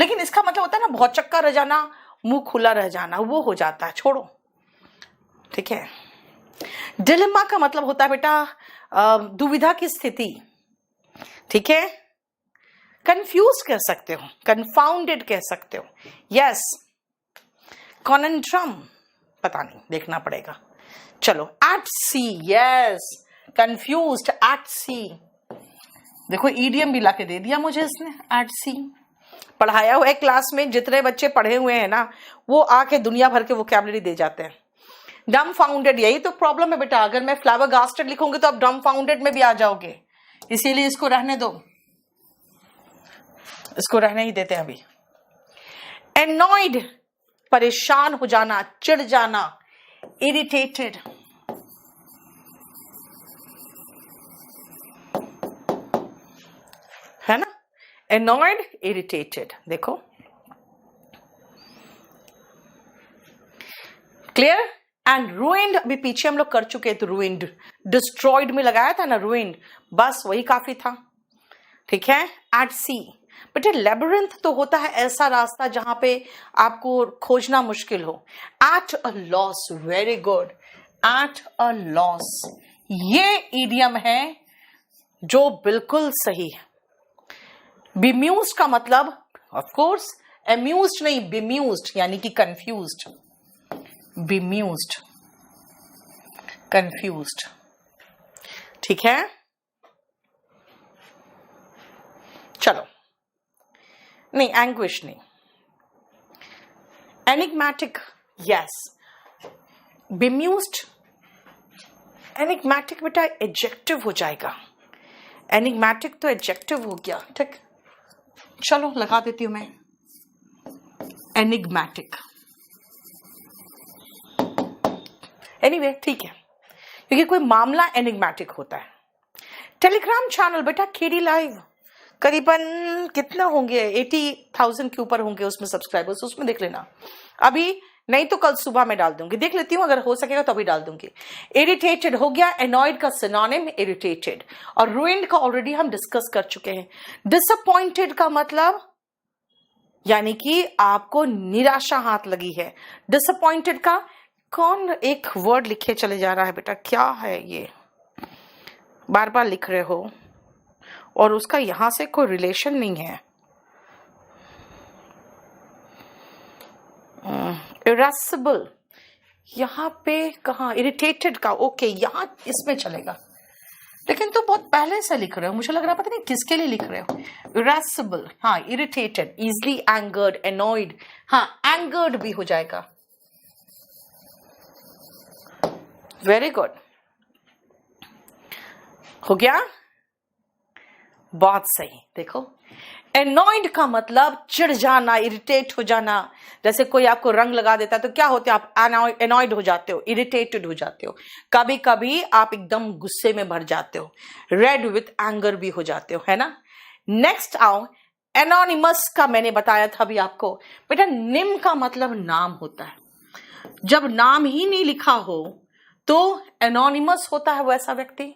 लेकिन इसका मतलब होता है ना बहुत चक्का रह जाना, मुंह खुला रह जाना, वो हो जाता है, छोड़ो, ठीक है। डिलेमा का मतलब होता है बेटा दुविधा की स्थिति, ठीक है। कंफ्यूज कह सकते हो, कंफाउंडेड कह सकते हो, यस। कॉनंड्रम पता नहीं, देखना पड़ेगा। चलो, एट सी, यस, कंफ्यूज्ड एट सी। देखो ईडियम भी लाके दे दिया मुझे इसने, एट सी। पढ़ाया हुआ है क्लास में, जितने बच्चे पढ़े हुए हैं ना वो आके दुनिया भर के वोकैबुलरी दे जाते हैं। डम फाउंडेड, यही तो प्रॉब्लम है बेटा, अगर मैं फ्लाबरगास्टेड लिखूंगी तो आप डम फाउंडेड में भी आ जाओगे, इसीलिए इसको रहने दो, इसको रहने ही देते हैं अभी। एनॉयड, परेशान हो जाना, चिढ़ जाना, इरिटेटेड, है ना, एनॉयड, इरिटेटेड। देखो क्लियर। एंड रूइंड, अभी पीछे हम लोग कर चुके हैं, तो रूइंड, डिस्ट्रॉयड में लगाया था ना रूइंड, बस वही काफी था, ठीक है। एट सी, बेटे लेबिरिंथ तो होता है ऐसा रास्ता जहां पे आपको खोजना मुश्किल हो। At a loss, very good, at a loss, ये ईडियम है जो बिल्कुल सही है। बेम्यूज्ड का मतलब ऑफ कोर्स एम्यूज्ड नहीं, बेम्यूज्ड यानी कि कंफ्यूज्ड, बेम्यूज्ड, कंफ्यूज्ड, ठीक है। चलो, नहीं एंग्विश नहीं, एनिग्मेटिक, यस, बेम्यूज्ड, एनिग्मेटिक बेटा एडजेक्टिव हो जाएगा, एनिग्मेटिक तो एडजेक्टिव हो गया, ठीक। चलो लगा देती हूं मैं एनिग्मेटिक, एनीवे ठीक है, क्योंकि कोई मामला एनिग्मेटिक होता है। टेलीग्राम चैनल बेटा केडी लाइव, करीबन कितना होंगे, 80,000 के ऊपर होंगे उसमें सब्सक्राइबर्स, उसमें देख लेना। अभी नहीं तो कल सुबह में डाल दूंगी, देख लेती हूँ, अगर हो सकेगा तो अभी डाल दूंगी। इरिटेटेड हो गया, एनॉयड का सिनोनिम इरिटेटेड, और रूइंड का ऑलरेडी हम डिस्कस कर चुके हैं। डिसअपॉइंटेड का मतलब यानी कि आपको निराशा हाथ लगी है। डिसअपॉइंटेड का कौन एक वर्ड लिखे चले जा रहा है बेटा, क्या है ये, बार बार लिख रहे हो और उसका यहां से कोई रिलेशन नहीं है। इरेसिबल, यहां पे कहा, इरिटेटेड का ओके, यहां इसमें चलेगा, लेकिन तो बहुत पहले से लिख रहे हो, मुझे लग रहा है पता नहीं किसके लिए लिख रहे हो। इरेसिबल, हाँ, इरिटेटेड, इजली एंगर्ड, एनॉयड, हाँ एंगर्ड भी हो जाएगा, वेरी गुड, हो गया, बहुत सही। देखो एनॉयड का मतलब चिढ़ जाना, इरिटेट हो जाना, जैसे कोई आपको रंग लगा देता है तो क्या होते हैं आप, एनॉयड हो जाते हो, इरिटेटेड हो जाते हो, कभी कभी आप एकदम गुस्से में भर जाते हो, रेड विथ एंगर भी हो जाते हो, है ना। नेक्स्ट आओ, एनोनिमस का मैंने बताया था अभी आपको बेटा, निम का मतलब नाम होता है, जब नाम ही नहीं लिखा हो तो एनोनिमस होता है वैसा व्यक्ति।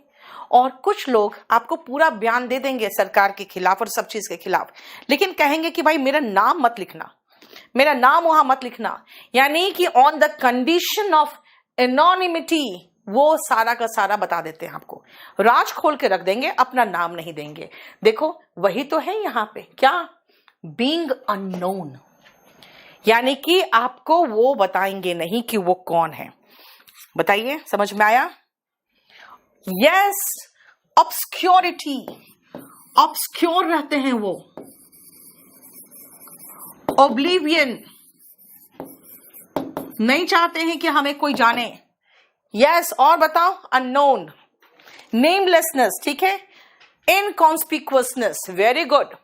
और कुछ लोग आपको पूरा बयान दे देंगे सरकार के खिलाफ और सब चीज के खिलाफ, लेकिन कहेंगे कि भाई मेरा नाम मत लिखना, मेरा नाम वहां मत लिखना, यानी कि on the condition of anonymity वो सारा का सारा बता देते हैं आपको, राज खोल के रख देंगे, अपना नाम नहीं देंगे। देखो वही तो है यहाँ पे, क्या, बीइंग अननोन, यानी कि आपको वो बताएंगे नहीं कि वो कौन है। बताइए समझ में आया। यस, ऑब्सक्योरिटी, ऑब्सक्योर रहते हैं वो, ओब्लिवियन, नहीं चाहते हैं कि हमें कोई जाने। यस, और बताओ, अननोन, नेमलेसनेस, ठीक है, इनकॉन्स्पिक्वसनेस, वेरी गुड,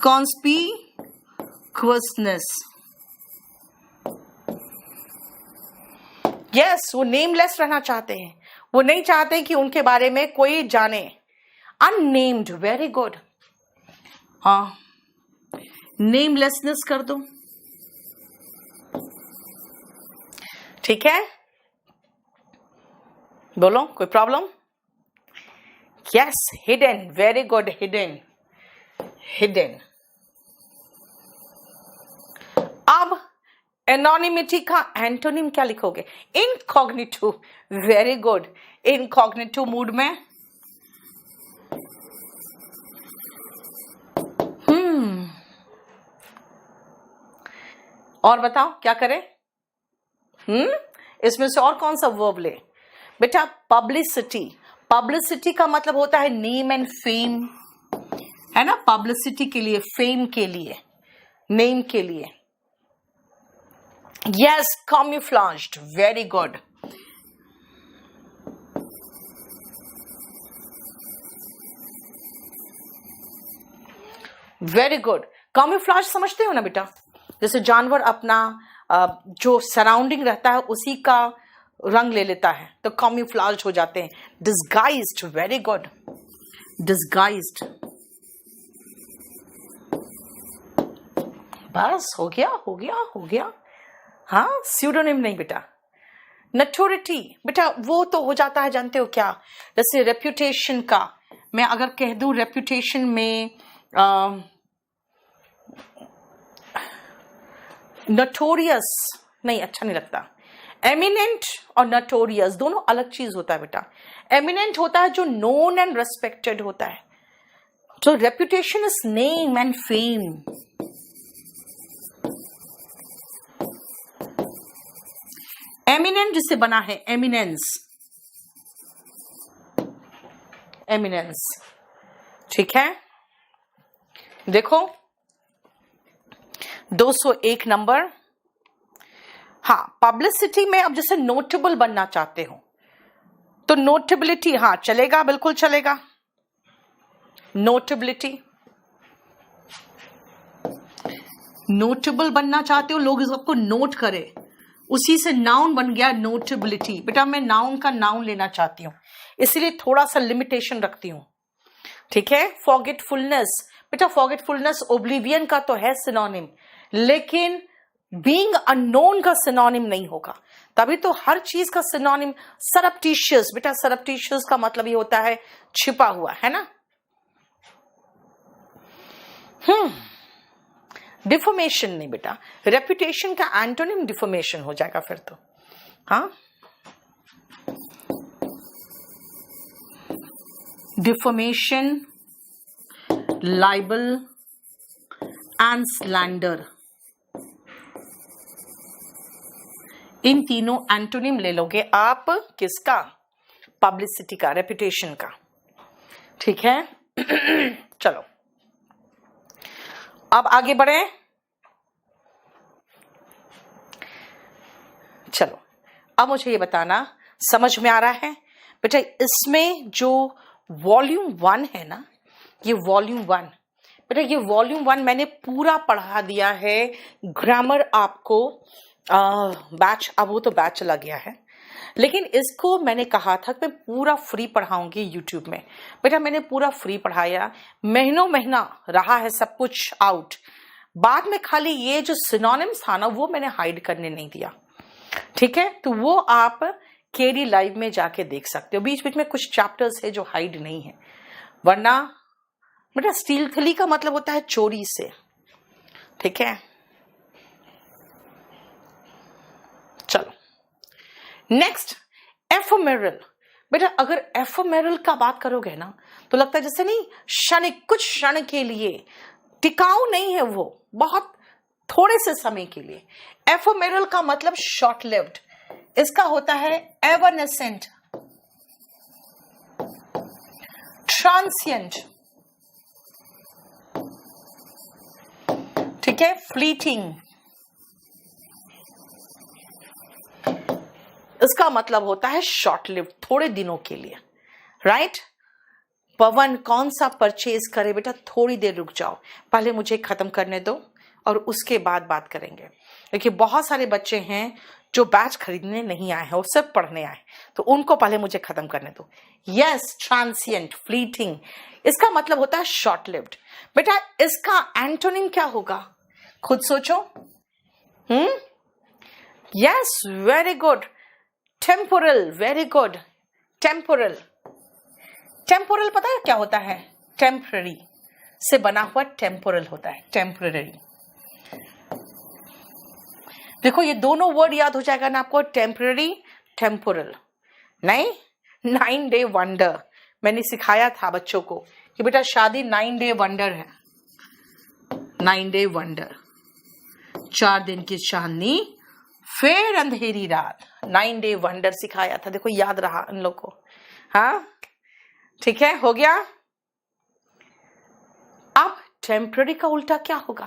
कॉन्स्पिक्वसनेस, यस, वो नेमलेस रहना चाहते हैं, वो नहीं चाहते कि उनके बारे में कोई जाने। अननेम्ड, वेरी गुड, हाँ, नेमलेसनेस कर दो, ठीक है, बोलो कोई problem. Yes, hidden, very good, hidden, hidden. अब एनोनिमिटी का एंटोनिम क्या लिखोगे? Incognitive. Very good. Incognitive mood में और बताओ क्या करें? इसमें से और कौन सा वर्ब ले बेटा? पब्लिसिटी। पब्लिसिटी का मतलब होता है नेम एंड फेम, है ना? पब्लिसिटी के लिए, फेम के लिए, नेम के लिए। Yes, camouflaged। Very good. Very good. camouflage समझते हो ना बेटा? जैसे जानवर अपना जो सराउंडिंग रहता है उसी का रंग ले लेता है तो camouflage हो जाते हैं। disguised। Very good. disguised। बस हो गया, हो गया, हो गया। हाँ, स्यूडोनिम नहीं बेटा। नटोरिटी बेटा वो तो हो जाता है, जानते हो क्या? जैसे रेप्यूटेशन का मैं अगर कह दूं, रेप्यूटेशन में नटोरियस नहीं, अच्छा नहीं लगता। एमिनेंट और नटोरियस दोनों अलग चीज होता है बेटा। एमिनेंट होता है जो नोन एंड रेस्पेक्टेड होता है, तो reputation is name and fame. Eminent जिससे बना है एमिनेंस। एमिनेंस, ठीक है। देखो 201 नंबर। हाँ, पब्लिसिटी में अब जैसे नोटेबल बनना चाहते हो तो नोटेबिलिटी, हाँ चलेगा, बिल्कुल चलेगा। नोटेबिलिटी, नोटेबल बनना चाहते हो, लोग इसको नोट करे, उसी से नाउन बन गया नोटेबिलिटी। बेटा मैं नाउन का नाउन लेना चाहती हूँ, इसलिए थोड़ा सा लिमिटेशन रखती हूँ, ठीक है। फॉरगेटफुलनेस, बेटा फॉरगेटफुलनेस ओब्लिवियन का तो है सिनोनिम, लेकिन बीइंग अननोन का सिनोनिम नहीं होगा। तभी तो हर चीज का सिनोनिम सरप्टिशियस। बेटा सरप्टिशियस का मतलब ये होता है छिपा हुआ, है ना। डिफॉर्मेशन नहीं बेटा, रेपुटेशन का एंटोनिम डिफॉर्मेशन हो जाएगा फिर तो। हाँ, डिफॉर्मेशन, लाइबल एंड स्लैंडर, इन तीनों एंटोनिम ले लोगे आप। किसका? पब्लिसिटी का, रेपुटेशन का, ठीक है। चलो अब आगे बढ़े। चलो अब मुझे ये बताना, समझ में आ रहा है बेटा? इसमें जो वॉल्यूम 1 है ना, ये वॉल्यूम 1 बेटा, ये वॉल्यूम 1 मैंने पूरा पढ़ा दिया है। ग्रामर आपको बैच, अब वो तो बैच चला गया है, लेकिन इसको मैंने कहा था कि मैं पूरा फ्री पढ़ाऊंगी यूट्यूब में। बेटा मैंने पूरा फ्री पढ़ाया, महीनों महीना रहा है सब कुछ आउट। बाद में खाली ये जो सिनोनिम्स था ना, वो मैंने हाइड करने नहीं दिया, ठीक है। तो वो आप केडी लाइव में जाके देख सकते हो। बीच बीच में कुछ चैप्टर्स है जो हाइड नहीं है, वरना बेटा स्टीलथली का मतलब होता है चोरी से, ठीक है। चलो नेक्स्ट, एफेमेरल। बेटा अगर एफेमेरल का बात करोगे ना तो लगता है जैसे नहीं, क्षणिक, कुछ क्षण के लिए, टिकाऊ नहीं है वो, बहुत थोड़े से समय के लिए। एफेमेरल का मतलब शॉर्ट लिव्ड, इसका होता है एवरनेसेंट, ट्रांसिएंट, ठीक है, फ्लीटिंग। इसका मतलब होता है शॉर्ट लिव्ड, थोड़े दिनों के लिए, राइट। पवन कौन सा परचेज करे? बेटा थोड़ी देर रुक जाओ, पहले मुझे खत्म करने दो और उसके बाद बात करेंगे। देखिए बहुत सारे बच्चे हैं जो बैच खरीदने नहीं आए हैं, वो सब पढ़ने आए, तो उनको पहले मुझे खत्म करने दो। यस, ट्रांसिएंट, फ्लीटिंग, इसका मतलब होता है शॉर्ट लिव्ड। बेटा इसका एंटोनिम क्या होगा? खुद सोचो। Yes, very good, temporal. Very good, temporal. Temporal पता है क्या होता है? टेम्पररी, से बना हुआ टेम्पोरल होता है, टेम्पररी। देखो ये दोनों वर्ड याद हो जाएगा ना आपको, टेम्पररी, टेम्पोरल। नहीं, 9 डे वंडर मैंने सिखाया था बच्चों को कि बेटा शादी 9 डे वंडर है, 9 डे वंडर, 4 दिन की चांदनी फिर अंधेरी रात, 9 डे वंडर सिखाया था। देखो याद रहा इन लोग को। हाँ ठीक है, हो गया। अब टेम्पररी का उल्टा क्या होगा?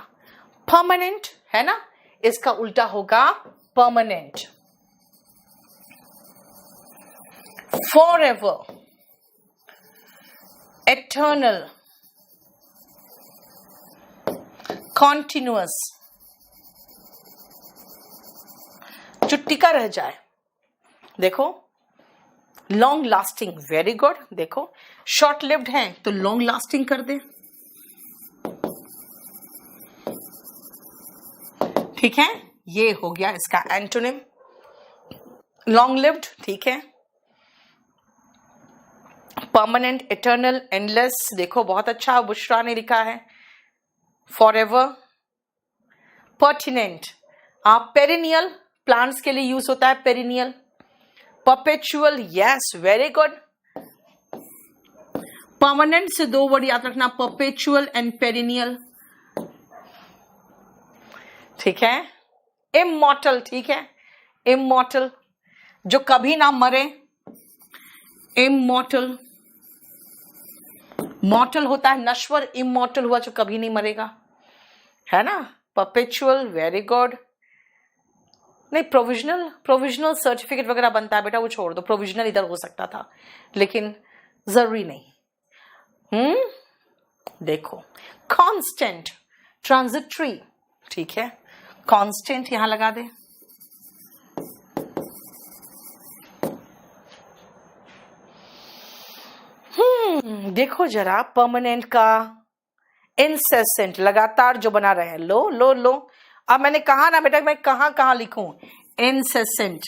परमानेंट है ना, इसका उल्टा होगा परमानेंट। फॉरएवर, एटर्नल, कॉन्टिन्यूअस, जो टिका रह जाए। देखो लॉन्ग लास्टिंग, वेरी गुड। देखो शॉर्ट लिव्ड है तो लॉन्ग लास्टिंग कर दे, ठीक है, ये हो गया इसका एंटोनिम, लॉन्ग लिव्ड, ठीक है। परमानेंट, इटर्नल, एंडलेस, देखो बहुत अच्छा बुशरा ने लिखा है। फॉरएवर, पर्टिनेंट, आप पेरिनियल, प्लांट्स के लिए यूज होता है perennial. Perpetual, yes very good. Permanent से 2 वर्ड याद रखना, परपेचुअल एंड पेरिनियल, ठीक है। इमॉर्टल, ठीक है, इमॉर्टल जो कभी ना मरे, इमॉर्टल। मॉर्टल होता है नश्वर, इमॉर्टल हुआ जो कभी नहीं मरेगा, है ना। Perpetual, very good. नहीं, प्रोविजनल, प्रोविजनल सर्टिफिकेट वगैरह बनता है बेटा, वो छोड़ दो, प्रोविजनल इधर हो सकता था लेकिन जरूरी नहीं। देखो कांस्टेंट, ट्रांजिटरी, ठीक है, कांस्टेंट यहां लगा दे। देखो जरा परमानेंट का इंसेसेंट, लगातार जो बना रहे हैं, लो लो लो। अब मैंने कहा ना बेटा मैं कहां कहां लिखूं, इंसेसेंट,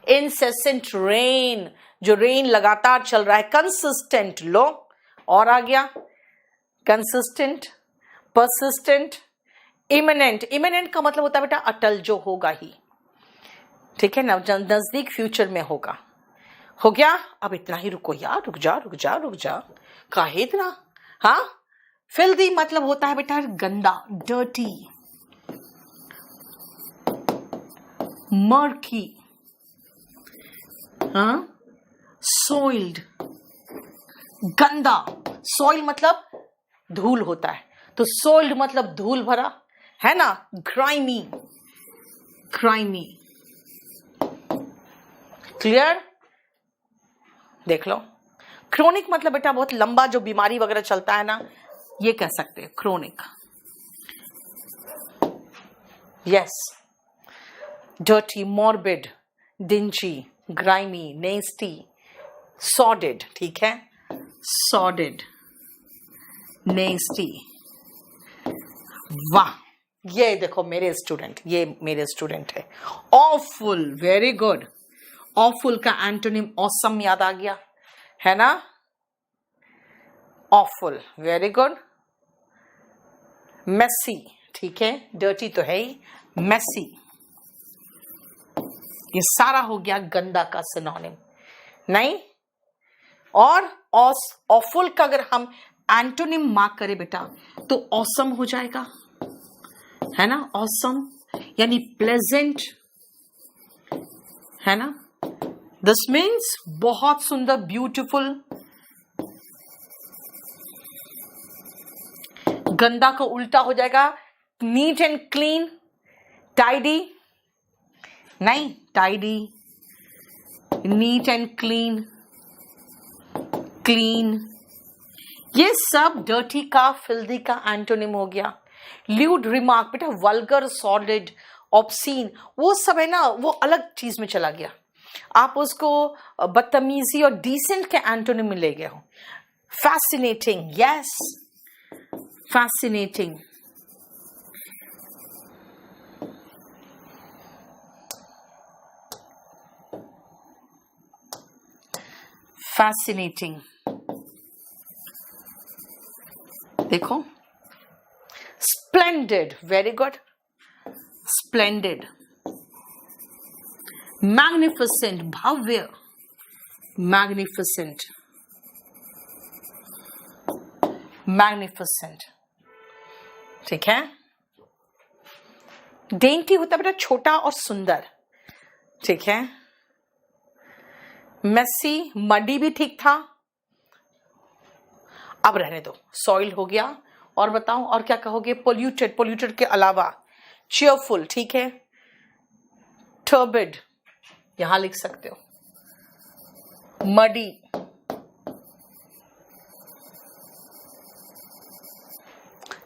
इंसेसेंट रेन, जो रेन लगातार चल रहा है। कंसिस्टेंट, लो और आ गया कंसिस्टेंट, परसिस्टेंट, इमिनेंट। इमिनेंट का मतलब होता है बेटा अटल, जो होगा ही, ठीक है ना, नजदीक फ्यूचर में होगा। हो गया। अब इतना ही, रुको यार, रुक जा रुक जा रुक जा, काहे इतना। हाँ, फिल्दी मतलब होता है बेटा गंदा, डर्टी, मर्की, हाँ, सोइल्ड, गंदा। सॉइल मतलब धूल होता है, तो सोइल्ड मतलब धूल भरा, है ना। Grimy, grimy, clear. देख लो। क्रोनिक मतलब बेटा बहुत लंबा जो बीमारी वगैरह चलता है ना, ये कह सकते हैं chronic. Yes, dirty, morbid, dingy, grimy, nasty, sordid, ठीक है, सॉर्डेड, नेस्टी। वाह, ये देखो मेरे स्टूडेंट, ये मेरे स्टूडेंट है। Awful, very good. ऑफुल का एंटोनिम ऑसम याद आ गया, है ना। Awful, very good. मेसी, ठीक है, डर्टी तो है ही, मेसी। ये सारा हो गया गंदा का सिनोनिम, नहीं। और ऑफुल का अगर हम एंटोनिम मार्क करें बेटा तो ऑसम हो जाएगा, है ना। ऑसम यानी प्लेजेंट, है ना। दिस मीन्स बहुत सुंदर, ब्यूटीफुल। गंदा का उल्टा हो जाएगा नीट एंड क्लीन, टाइडी, नहीं, tidy, NEET and clean, clean. ये सब डर्टी का, फिल्दी का एंटोनिम हो गया। ल्यूड रिमार्क बेटा वल्गर, सॉलिड, ऑब्सीन, वो सब है ना, वो अलग चीज में चला गया। आप उसको बदतमीजी और डिसेंट के एंटोनिम में ले गए हो। Fascinating, yes, fascinating. फैसिनेटिंग, देखो, splendid, very good, splendid, magnificent, भव्य, मैग्निफिसेंट, मैग्निफिसेंट, ठीक है। डेंटी होता है बेटा छोटा और सुंदर, ठीक है। मेसी, मडी भी ठीक था, अब रहने दो, सॉइल हो गया। और बताओ और क्या कहोगे? पोल्यूटेड, पोल्यूटेड के अलावा चीयरफुल, ठीक है। टर्बिड यहां लिख सकते हो, मडी,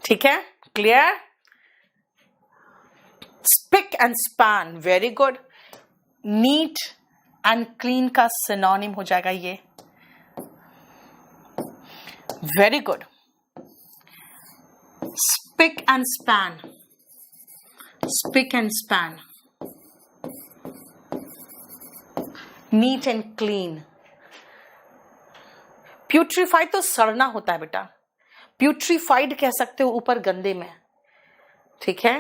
ठीक है, clear. Spick and span, very good. Neat and clean का सिनोनिम हो जाएगा ये, very good. Spick and span, spick and span, neat and clean. Putrefied तो सड़ना होता है बेटा, प्यूट्रीफाइड कह सकते हो ऊपर गंदे में, ठीक है।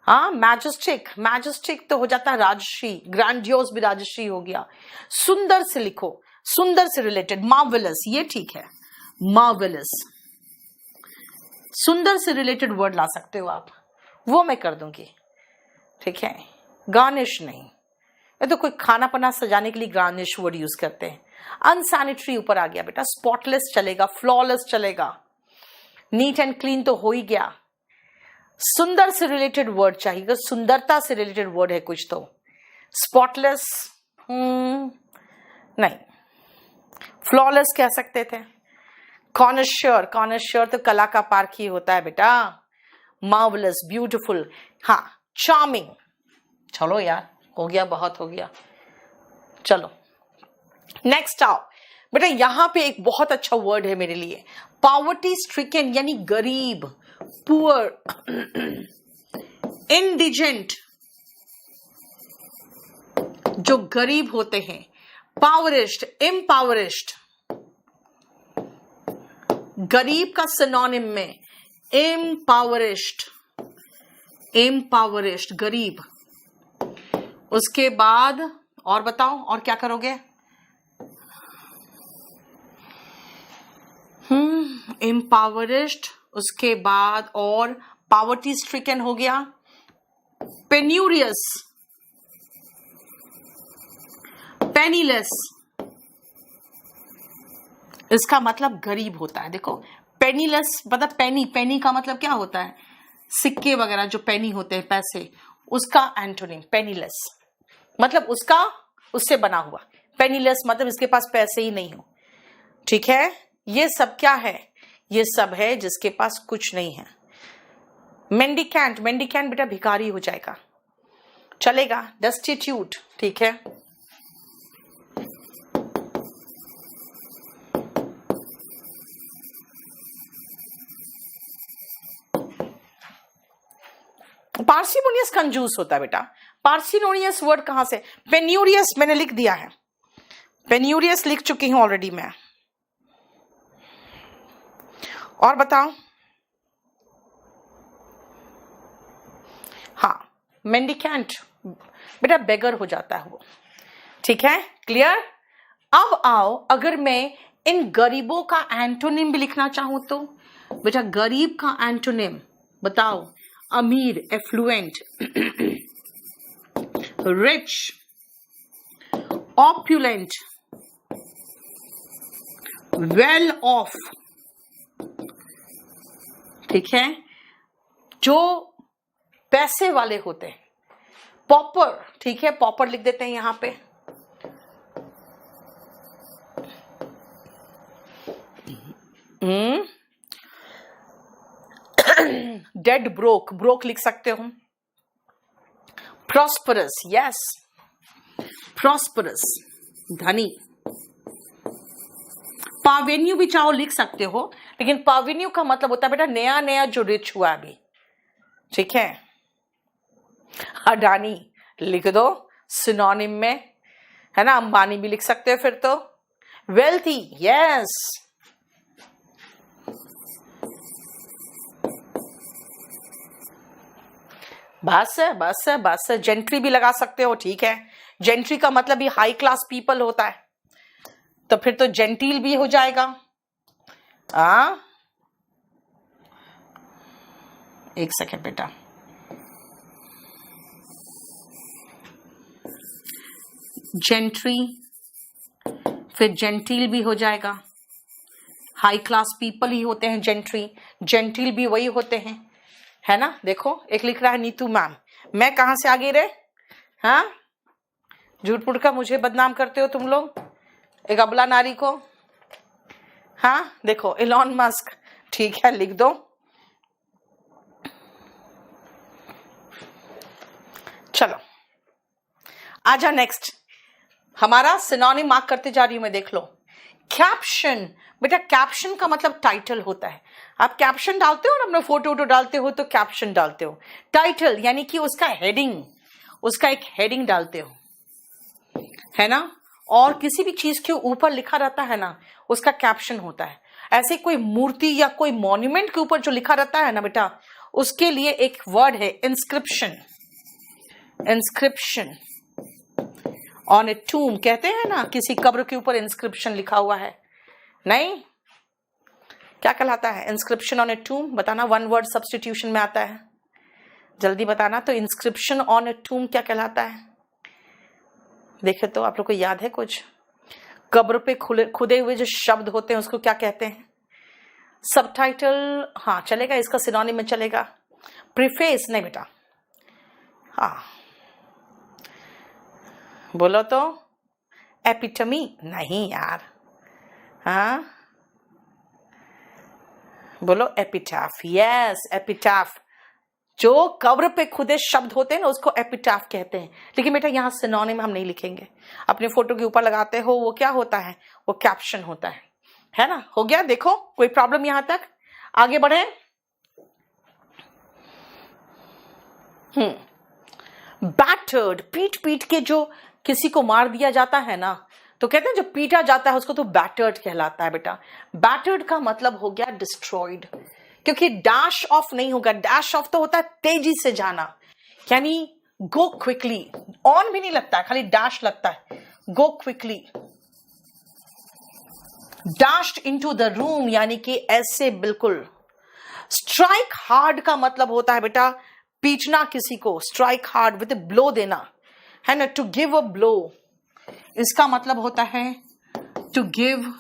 हाँ, मैजेस्टिक, मैजेस्टिक तो हो जाता है राजश्री, ग्रैंडियोस भी राजश्री हो गया। सुंदर से लिखो, सुंदर से रिलेटेड, मार्वेलस, ये ठीक है, मार्वेलस, सुंदर से रिलेटेड वर्ड ला सकते हो आप, वो मैं कर दूंगी, ठीक है। गार्निश नहीं, ये तो कोई खाना पना सजाने के लिए गार्निश वर्ड यूज करते हैं। अनसैनिटरी ऊपर आ गया बेटा, स्पॉटलेस चलेगा, फ्लॉलेस चलेगा, नीट एंड क्लीन तो हो ही गया। सुंदर से रिलेटेड वर्ड चाहिए, सुंदरता से रिलेटेड वर्ड है कुछ तो। स्पॉटलेस नहीं, फ्लॉलेस कह सकते थे। कॉनश्योर, कॉनश्योर तो कला का पार्क ही होता है बेटा। मार्वलस, ब्यूटीफुल, हाँ, चार्मिंग। चलो यार, हो गया, बहुत हो गया। चलो नेक्स्ट आओ बेटा, यहां पे एक बहुत अच्छा वर्ड है मेरे लिए, पॉवर्टी स्ट्रिकन, यानी गरीब, पुअर, इंडिजेंट, जो गरीब होते हैं। पावरिस्ट, इम्पावरिस्ट, गरीब का सिनोनिम में इम्पावरिस्ट, इम्पावरिस्ट, गरीब। उसके बाद और बताओ, और क्या करोगे? इम्पावरिस्ट, उसके बाद और पावर्टी स्ट्रिकन हो गया, पेन्यूरियस, पेनीलेस, इसका मतलब गरीब होता है। देखो, पेनीलेस मतलब पेनी, पेनी का मतलब क्या होता है? सिक्के वगैरह जो पेनी होते हैं, पैसे, उसका एंटोनिम पेनीलेस, मतलब उसका, उससे बना हुआ। पेनीलेस मतलब इसके पास पैसे ही नहीं हो, ठीक है। ये सब क्या है? ये सब है जिसके पास कुछ नहीं है। मेंडिकेंट, मेंडिकेंट बेटा भिखारी हो जाएगा, चलेगा। डेस्टिट्यूट, ठीक है। पार्सिमोनियस कंजूस होता है बेटा। पार्सिमोनियस वर्ड कहां से? पेन्यूरियस मैंने लिख दिया है, पेन्यूरियस लिख चुकी हूं ऑलरेडी मैं। और बताओ, हाँ, मेंडिकेंट बेटा बेगर हो जाता है वो, ठीक है, क्लियर। अब आओ, अगर मैं इन गरीबों का एंटोनिम भी लिखना चाहूं तो बेटा, गरीब का एंटोनिम बताओ। अमीर, एफ्लुएंट, रिच, ऑप्युलेंट, वेल ऑफ, ठीक है, जो पैसे वाले होते हैं। पॉपर, ठीक है, पॉपर लिख देते हैं यहां पे। डेड, ब्रोक, ब्रोक लिख सकते हो। प्रॉस्परस, यस, प्रॉस्परस, धनी। पावेन्यू भी चाहो लिख सकते हो, लेकिन पावेन्यू का मतलब होता है बेटा नया नया जो रिच हुआ अभी, ठीक है। अडानी लिख दो सिनोनिम में, है ना। अंबानी भी लिख सकते हो फिर तो। वेल्थी, यस, बस है, बस है, बस है। जेंट्री भी लगा सकते हो, ठीक है। जेंट्री का मतलब भी हाई क्लास पीपल होता है, तो फिर तो जेंटिल भी हो जाएगा। एक सेकेंड बेटा, जेंट्री फिर जेंटिल भी हो जाएगा। हाई क्लास पीपल ही होते हैं जेंट्री, जेंटिल भी वही होते हैं, है ना। देखो एक लिख रहा है नीतू मैम, मैं कहां से आगे रहे। हाँ, झूठ फूट का मुझे बदनाम करते हो तुम लोग, एक अबला नारी को। हाँ देखो, इलॉन मस्क, ठीक है लिख दो। चलो आजा नेक्स्ट, हमारा सिनोनिम मार्क करते जा रही हूं मैं, देख लो। कैप्शन, बेटा कैप्शन का मतलब टाइटल होता है। आप कैप्शन डालते हो ना, अपना फोटो वोटो डालते हो तो कैप्शन डालते हो। टाइटल यानी कि उसका हेडिंग, उसका एक हेडिंग डालते हो, है ना। और किसी भी चीज के ऊपर लिखा रहता है ना, उसका कैप्शन होता है। ऐसे कोई मूर्ति या कोई मॉन्यूमेंट के ऊपर जो लिखा रहता है ना बेटा, उसके लिए एक वर्ड है इंस्क्रिप्शन। इंस्क्रिप्शन ऑन ए टूम कहते हैं ना, किसी कब्र के ऊपर इंस्क्रिप्शन लिखा हुआ है, नहीं क्या कहलाता है इंस्क्रिप्शन ऑन ए टूम? बताना, वन वर्ड सब्स्टिट्यूशन में आता है, जल्दी बताना। तो इंस्क्रिप्शन ऑन ए टूम क्या कहलाता है? देखे तो आप लोग को याद है कुछ? कब्र पे खुदे हुए जो शब्द होते हैं उसको क्या कहते हैं? सबटाइटल, हाँ चलेगा, इसका सिनोनिम में चलेगा। प्रीफेस नहीं बेटा, हाँ बोलो तो। एपिटमी नहीं यार, हाँ बोलो एपिटाफ। यस एपिटाफ, जो कब्र पे खुदे शब्द होते हैं ना उसको एपिटाफ कहते हैं। लेकिन बेटा यहाँ सिनोनिम हम नहीं लिखेंगे, अपने फोटो के ऊपर लगाते हो वो क्या होता है, वो कैप्शन होता है ना। हो गया, देखो कोई प्रॉब्लम यहां तक? आगे बढ़े। बैटर्ड, पीट पीट के जो किसी को मार दिया जाता है ना, तो कहते हैं जो पीटा जाता है उसको तो बैटर्ड कहलाता है बेटा। बैटर्ड का मतलब हो गया डिस्ट्रॉयड, क्योंकि डैश ऑफ नहीं होगा। डैश ऑफ तो होता है तेजी से जाना, यानी गो क्विकली। ऑन भी नहीं लगता है, खाली डैश लगता है, go quickly. Dashed into the room यानी कि ऐसे बिल्कुल। स्ट्राइक हार्ड का मतलब होता है बेटा पीटना किसी को, स्ट्राइक हार्ड विद ब्लो देना, है ना। टू गिव अ ब्लो, इसका मतलब होता है to give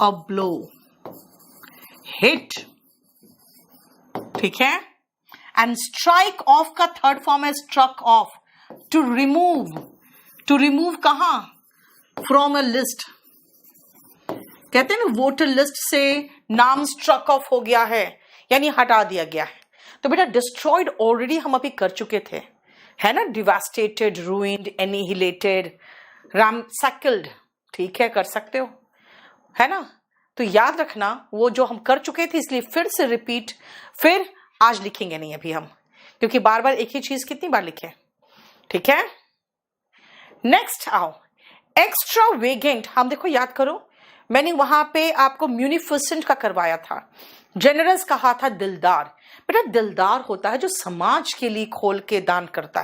a blow, hit, ठीक है। एंड स्ट्राइक ऑफ का थर्ड फॉर्म है struck off, to remove. To remove कहां? फ्रॉम अ लिस्ट, कहते हैं ना वोटर लिस्ट से नाम स्ट्रक ऑफ हो गया है, यानी हटा दिया गया है। तो बेटा डिस्ट्रॉयड ऑलरेडी हम अभी कर चुके थे, है ना। डिवास्टेटेड, रूइंड, एनिहिलेटेड, रैमसैकल्ड, ठीक है कर सकते हो, है ना। तो याद रखना वो जो हम कर चुके थे, इसलिए फिर से रिपीट, फिर आज लिखेंगे नहीं अभी हम, क्योंकि बार बार एक ही चीज कितनी बार लिखे, ठीक है। नेक्स्ट आओ, एक्स्ट्रा वेगेंट। हम देखो याद करो, मैंने वहां पे आपको म्यूनिफिसेंट का करवाया था, जेनरस कहा था दिलदार। बेटा दिलदार होता है जो समाज के लिए खोल के दान करता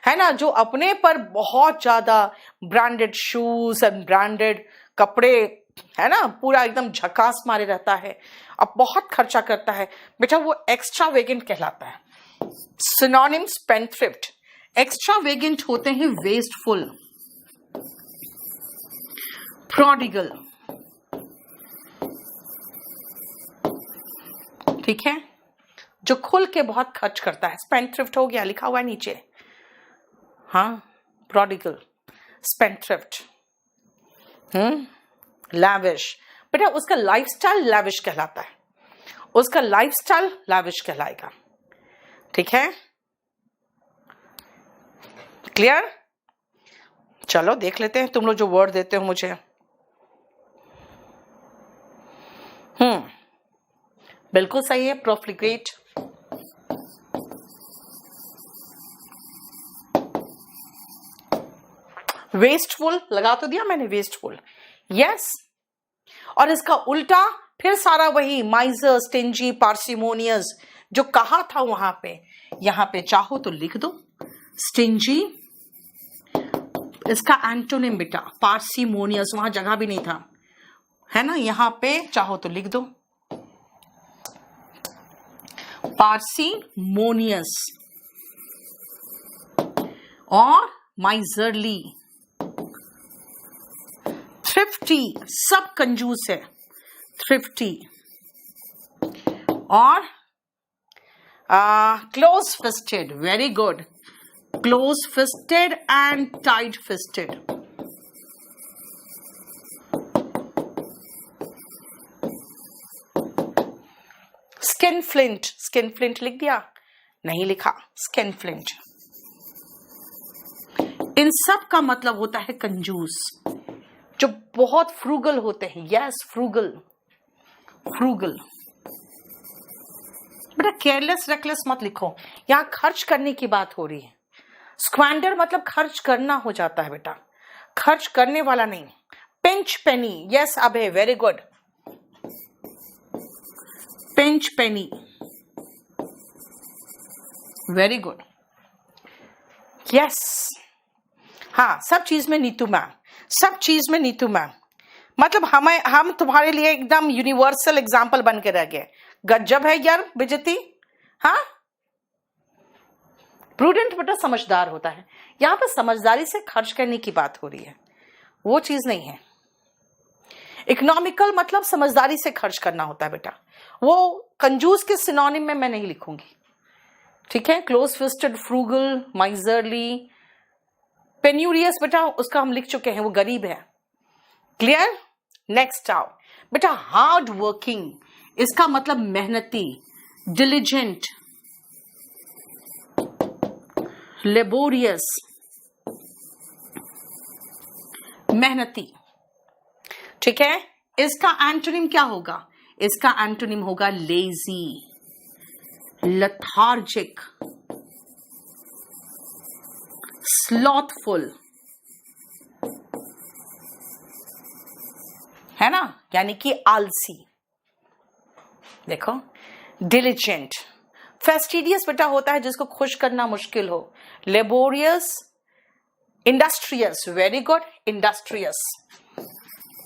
है ना। जो अपने पर बहुत ज्यादा ब्रांडेड शूज एंड ब्रांडेड कपड़े, है ना, पूरा एकदम झकास मारे रहता है, अब बहुत खर्चा करता है, बेटा वो एक्स्ट्रा वेगेंट कहलाता है। Synonym spendthrift. एक्स्ट्रा वेगेंट होते हैं वेस्टफुल, प्रोडिगल, ठीक है, जो खुल के बहुत खर्च करता है। स्पेंडथ्रिफ्ट हो गया, लिखा हुआ है नीचे, हाँ प्रोडिगल, स्पेंडथ्रिफ्ट। लैविश, बेटा उसका लाइफस्टाइल लैविश कहलाता है, उसका लाइफस्टाइल लैविश कहलाएगा, ठीक है, क्लियर। चलो देख लेते हैं तुम लोग जो वर्ड देते हो मुझे। बिल्कुल सही है, प्रोफ्लिगेट। वेस्टफुल लगा तो दिया मैंने, वेस्टफुल, यस। और इसका उल्टा फिर सारा वही, माइजर, स्टिंजी, पार्सिमोनियस, जो कहा था वहां पे, यहां पे चाहो तो लिख दो स्टिंजी। इसका एंटोनिम बेटा पार्सिमोनियस, वहां जगह भी नहीं था, है ना, यहां पे चाहो तो लिख दो पार्सिमोनियस। और माइजरली, थ्रिफ्टी, सब कंजूस है, थ्रिफ्टी। और close fisted, very good, close fisted and tight fisted. Skin flint, skin flint लिख दिया, नहीं लिखा, स्किन फ्लिंट। इन सब का मतलब होता है कंजूस, जो बहुत फ्रूगल होते हैं। Yes, frugal, frugal. बेटा केयरलेस रेकलेस मत लिखो, यहां खर्च करने की बात हो रही है। स्क्वैंडर मतलब खर्च करना हो जाता है बेटा, खर्च करने वाला नहीं। पिंच पेनी, यस अबे, वेरी गुड, पिंच पेनी, वेरी गुड, यस। हाँ, सब चीज में नीतू मैम, सब चीज में नीतू मैम। मतलब हम तुम्हारे लिए एकदम यूनिवर्सल एग्जाम्पल बन के रह गए। गजब है यार बेइज्जती। हाँ, प्रूडेंट बेटा समझदार होता है, यहां पर समझदारी से खर्च करने की बात हो रही है, वो चीज नहीं है। इकोनॉमिकल मतलब समझदारी से खर्च करना होता है बेटा, वो कंजूस के सिनोनिम में मैं नहीं लिखूंगी, ठीक है। क्लोज फिस्टेड, फ्रूगल, माइजरली, पेन्यूरियस बेटा उसका हम लिख चुके हैं, वो गरीब है। क्लियर? नेक्स्ट आओ बेटा, हार्ड वर्किंग, इसका मतलब मेहनती, डिलिजेंट, लेबोरियस, मेहनती, ठीक है। इसका एंटोनिम क्या होगा? इसका एंटोनिम होगा लेजी, लथार्जिक, स्लॉथफुल, है ना, यानी कि आलसी। देखो, डिलिजेंट, फेस्टिडियस बेटा होता है जिसको खुश करना मुश्किल हो, laborious, industrious, very good, industrious,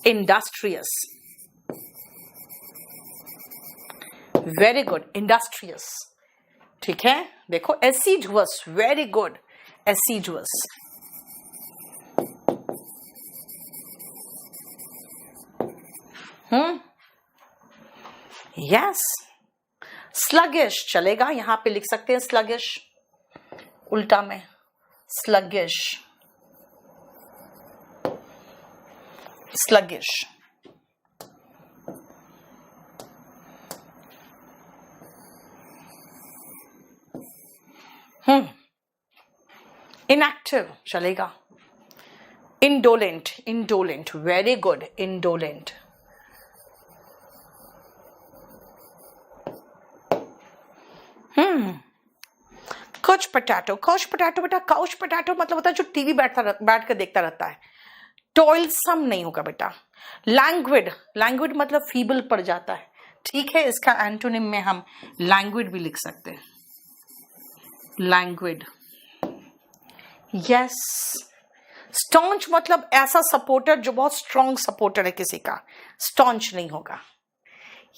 industrious, very good, industrious, ठीक है। देखो, एसिडुअस, वेरी गुड, एसिडुअस, यस। स्लगिश चलेगा, यहां पे लिख सकते हैं स्लगिश, उल्टा में स्लगिश, स्लगिश। इनएक्टिव चलेगा, indolent, indolent, very good, indolent, couch potato, couch potato बेटा, काउच पोटैटो मतलब होता है जो टीवी बैठ कर देखता रहता है। टॉयलसम नहीं होगा बेटा। लैंग्विड, लैंग्विड मतलब फीबल पड़ जाता है, ठीक है। इसका एंटोनिम में हम लैंग्विड भी लिख सकते हैं, लैंग्विड, यस। स्टॉन्च मतलब ऐसा सपोर्टर जो बहुत स्ट्रॉन्ग सपोर्टर है किसी का, स्टॉन्च नहीं होगा।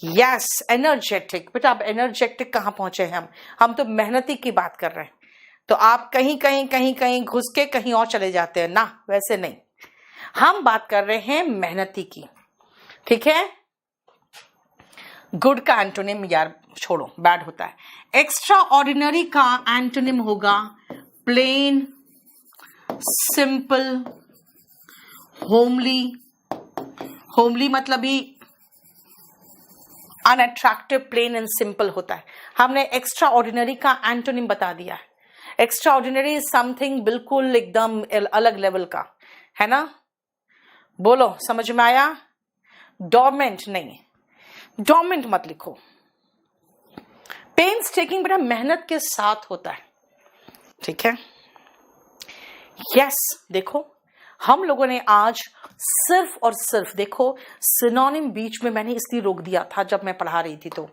यस, एनर्जेटिक बेटा, अब एनर्जेटिक कहां पहुंचे हैं हम तो मेहनती की बात कर रहे हैं, तो आप कहीं कहीं कहीं कहीं घुस के कहीं और चले जाते हैं ना, वैसे नहीं, हम बात कर रहे हैं मेहनती की, ठीक है। गुड का एंटोनिम यार छोड़ो, बैड होता है। एक्स्ट्रा ऑर्डिनरी का एंटोनिम होगा प्लेन, सिंपल, होमली, होमली मतलब ही अनअट्रैक्टिव, प्लेन एंड सिंपल होता है। हमने एक्स्ट्रा ऑर्डिनरी का एंटोनिम बता दिया है। एक्स्ट्रा ऑर्डिनरी इज समथिंग बिल्कुल एकदम अलग लेवल का, है ना। बोलो, समझ में आया? डोरमेंट नहीं, डोरमेंट मत लिखो। पेन्स टेकिंग बेटा मेहनत के साथ होता है, ठीक है। यस, देखो हम लोगों ने आज सिर्फ और सिर्फ, देखो सिनोनिम बीच में मैंने इसलिए रोक दिया था जब मैं पढ़ा रही थी, तो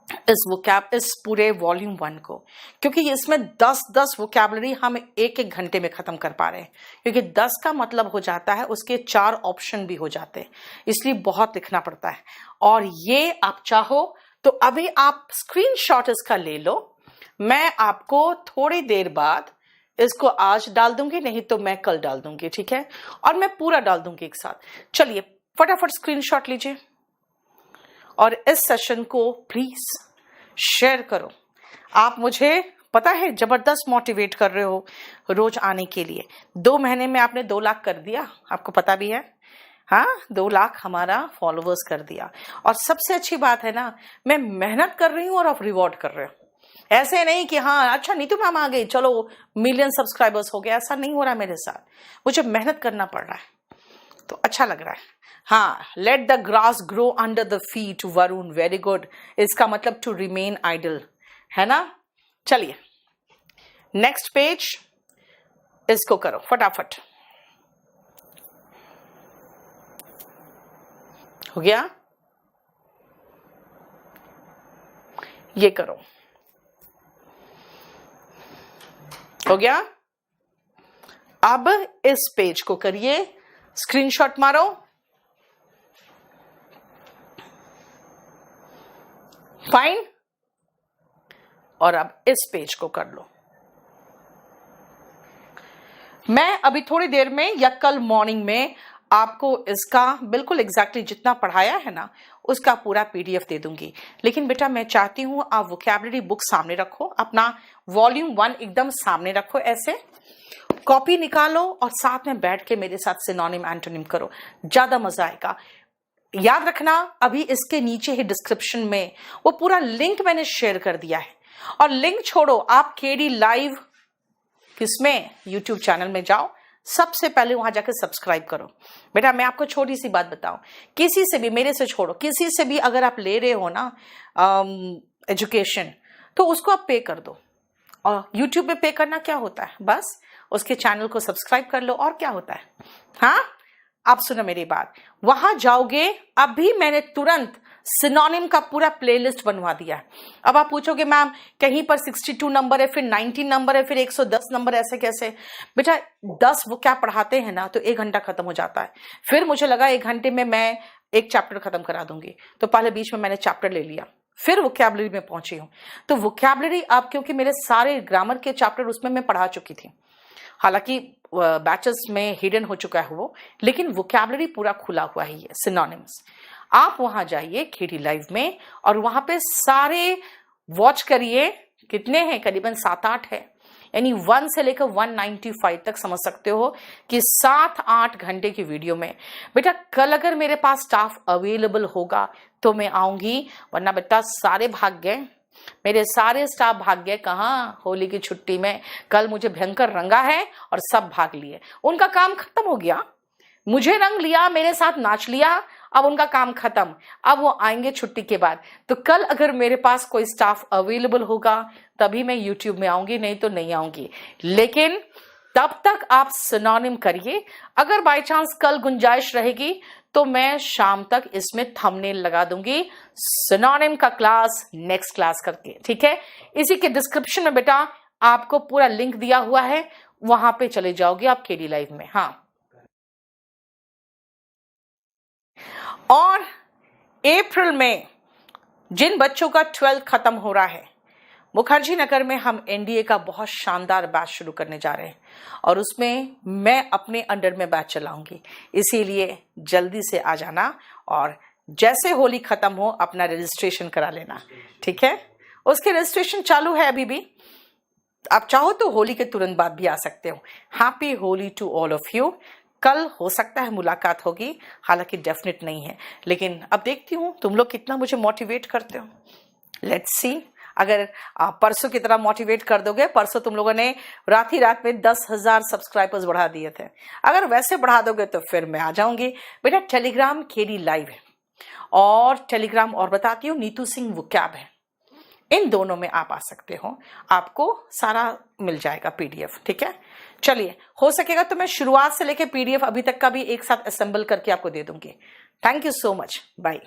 इस पूरे वॉल्यूम 1 को, क्योंकि इसमें 10 वोकैबुलरी हम एक घंटे में खत्म कर पा रहे हैं, क्योंकि 10 का मतलब हो जाता है उसके 4 ऑप्शन भी हो जाते हैं, इसलिए बहुत लिखना पड़ता है। और ये आप चाहो तो अभी आप स्क्रीनशॉट इसका ले लो, मैं आपको थोड़ी देर बाद इसको आज डाल दूंगी, नहीं तो मैं कल डाल दूंगी, ठीक है, और मैं पूरा डाल दूंगी एक साथ। चलिए फटाफट स्क्रीनशॉट लीजिए और इस सेशन को प्लीज शेयर करो। आप मुझे पता है जबरदस्त मोटिवेट कर रहे हो रोज आने के लिए। 2 महीने में आपने 2 लाख कर दिया, आपको पता भी है। हाँ, 2 लाख हमारा फॉलोवर्स कर दिया। और सबसे अच्छी बात है ना, मैं मेहनत कर रही हूँ और आप रिवॉर्ड कर रहे हो। ऐसे नहीं कि हाँ अच्छा नीतू मैम आ गई चलो मिलियन सब्सक्राइबर्स हो गया, ऐसा नहीं हो रहा मेरे साथ। मुझे मेहनत करना पड़ रहा है तो अच्छा लग रहा है। हाँ, let the grass grow under the feet Varun, very good. इसका मतलब टू रिमेन आइडल है ना। चलिए नेक्स्ट पेज, इसको करो फटाफट। हो गया, ये करो, हो गया। अब इस पेज को करिए, स्क्रीनशॉट मारो, फाइन। और अब इस पेज को कर लो। मैं अभी थोड़ी देर में या कल मॉर्निंग में आपको इसका बिल्कुल एग्जैक्टली जितना पढ़ाया है ना उसका पूरा पीडीएफ दे दूंगी। लेकिन बेटा मैं चाहती हूं आप वोकैबुलरी बुक सामने रखो, अपना वॉल्यूम 1 एकदम सामने रखो, ऐसे कॉपी निकालो और साथ में बैठ के मेरे साथ सिनोनिम एंटोनिम करो, ज्यादा मजा आएगा। याद रखना अभी इसके नीचे ही डिस्क्रिप्शन में वो पूरा लिंक मैंने शेयर कर दिया है। और लिंक छोड़ो, आप केडी लाइव किसमें यूट्यूब चैनल में जाओ, सबसे पहले वहां जाकर सब्सक्राइब करो। बेटा मैं आपको छोटी सी बात बताऊं, किसी से भी, मेरे से छोड़ो, किसी से भी अगर आप ले रहे हो ना एजुकेशन, तो उसको आप पे कर दो। और यूट्यूब में पे करना क्या होता है, बस उसके चैनल को सब्सक्राइब कर लो, और क्या होता है। हाँ, आप सुनो मेरी बात, वहां जाओगे, अभी मैंने तुरंत सिनोनिम का पूरा प्लेलिस्ट बनवा दिया है। अब आप पूछोगे मैम कहीं पर 62 नंबर है, फिर 19 नंबर है, फिर 110 नंबर, ऐसे कैसे। बेटा 10 वो क्या पढ़ाते हैं ना तो 1 घंटा खत्म हो जाता है। फिर मुझे लगा 1 घंटे में मैं एक चैप्टर खत्म करा दूंगी, तो पहले बीच में मैंने चैप्टर ले लिया, फिर वोकैबुलरी में पहुंची हूं। तो वोकैबुलरी आप, क्योंकि मेरे सारे ग्रामर के चैप्टर उसमें मैं पढ़ा चुकी थी, हालांकि बैचेस में हिडन हो चुका है वो, लेकिन वोकैबुलरी पूरा खुला हुआ ही है, सिनोनिम्स। आप वहां जाइए केडी लाइव में और वहां पे सारे वॉच करिए, कितने हैं, करीबन 7-8 है, यानी 1 से लेकर 195 तक समझ सकते हो कि 7-8 घंटे की वीडियो में। बेटा कल अगर मेरे पास स्टाफ अवेलेबल होगा तो मैं आऊंगी, वरना बेटा सारे भाग गए, मेरे सारे स्टाफ भाग गए। कहाँ, होली की छुट्टी में कल मुझे भयंकर रंगा है और सब भाग लिए, उनका काम खत्म हो गया। मुझे रंग लिया, मेरे साथ नाच लिया, अब उनका काम खत्म, अब वो आएंगे छुट्टी के बाद। तो कल अगर मेरे पास कोई स्टाफ अवेलेबल होगा तभी मैं यूट्यूब में आऊंगी, नहीं तो नहीं आऊंगी। लेकिन तब तक आप सिनोनिम करिए। अगर बाय चांस कल गुंजाइश रहेगी तो मैं शाम तक इसमें थंबनेल लगा दूंगी, सिनोनिम का क्लास नेक्स्ट क्लास करके, ठीक है। इसी के डिस्क्रिप्शन में बेटा आपको पूरा लिंक दिया हुआ है, वहां पे चले जाओगे आप केडी लाइव में। हाँ, और अप्रैल में जिन बच्चों का 12th खत्म हो रहा है, मुखर्जी नगर में हम एनडीए का बहुत शानदार बैच शुरू करने जा रहे हैं और उसमें मैं अपने अंडर में बैच चलाऊंगी, इसीलिए जल्दी से आ जाना और जैसे होली खत्म हो अपना रजिस्ट्रेशन करा लेना, ठीक है। उसके रजिस्ट्रेशन चालू है अभी भी, आप चाहो तो होली के तुरंत बाद भी आ सकते हो। Happy Holi to all of you. कल हो सकता है मुलाकात होगी, हालांकि डेफिनेट नहीं है, लेकिन अब देखती हूँ तुम लोग कितना मुझे मोटिवेट करते हो। लेट्स सी, अगर आप परसों की तरह मोटिवेट कर दोगे, परसों तुम लोगों ने रात ही रात में 10,000 सब्सक्राइबर्स बढ़ा दिए थे, अगर वैसे बढ़ा दोगे तो फिर मैं आ जाऊंगी। बेटा टेलीग्राम केडी लाइव है और टेलीग्राम और बताती हूँ नीतू सिंह वोकैब है, इन दोनों में आप आ सकते हो, आपको सारा मिल जाएगा पीडीएफ, ठीक है। चलिए, हो सकेगा तो मैं शुरुआत से लेके पीडीएफ अभी तक का भी एक साथ असेंबल करके आपको दे दूंगी। Thank you so much, bye.